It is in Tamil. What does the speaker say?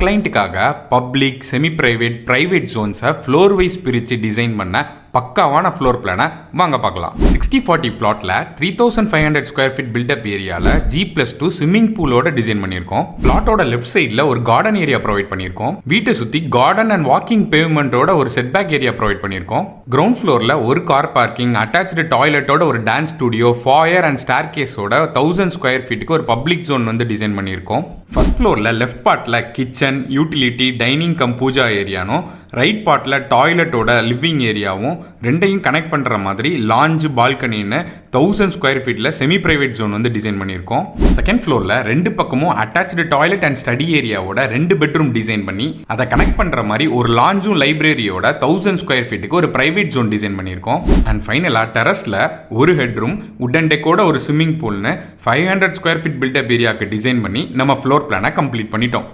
கிளைண்ட்டுக்காக பப்ளிக், செமி பிரைவேட், பிரைவேட் ஜோன்ஸை ஃப்ளோர் வைஸ் பிரித்து டிசைன் பண்ண பக்காவான ஃப்ளோர் பிளானை வாங்க பார்க்கலாம். 60-40 பிளாட்ல 3500 ஸ்கொயர் ஃபீட் பில்டப் ஏரியாவில் G+2 ஸ்விம்மிங் பூலோட டிசைன் பண்ணியிருக்கோம். பிளாட்டோட லெஃப்ட் சைடில் ஒரு கார்டன் ஏரியா ப்ரொவைட் பண்ணியிருக்கோம். வீட்டை சுற்றி கார்டன் அண்ட் வாக்கிங் பேவ்மெண்ட்டோட ஒரு செட்பேக் ஏரியா ப்ரொவைட் பண்ணியிருக்கோம். கிரவுண்ட் ஃப்ளோரில் ஒரு கார் பார்க்கிங், அட்டாச்சு டாய்லெட்டோட ஒரு டான்ஸ் ஸ்டுடியோ, ஃபாயர் அண்ட் ஸ்டார் கேஸோட 1000 ஸ்கொயர் ஃபீட்டுக்கு ஒரு பப்ளிக் ஜோன் வந்து டிசைன் பண்ணியிருக்கோம். ஃபர்ஸ்ட் ஃப்ளோரில் லெஃப்ட் பார்ட்டில் kitchen, utility, dining cum puja ஏரியானும், ரைட் பார்ட்டில் டாய்லெட்டோட லிவிங் ஏரியாவும் ரெண்டையும் கனெக்ட் பண்ணுற மாதிரி லாஞ்ச், பால்கனின்னு 1000 ஸ்கொயர் ஃபீட்டில் செமி பிரைவேட் ஜோன் வந்து டிசைன் பண்ணியிருக்கோம். செகண்ட் ஃப்ளோரில் ரெண்டு பக்கமும் attached toilet and study ஏரியாவோட 2 bedroom design பண்ணி அதை கனெக்ட் பண்ணுற மாதிரி ஒரு லாஞ்சும் லைப்ரரியோட 1000 ஸ்கொயர் ஃபீட்டுக்கு ஒரு பிரைவேட் ஜோன் டிசைன் பண்ணியிருக்கோம். அண்ட் ஃபைனலாக டெரஸில் ஒரு ஹெட்ரூம், உட்டன் டெக்கோட ஒரு ஸ்விம்மிங் பூல்னு 500 ஸ்கொயர் ஃபீட் பில்டப் ஏரியாவுக்கு டிசைன் பண்ணி நம்ம ஃப்ளோர் பிளானை கம்ப்ளீட் பண்ணிட்டோம்.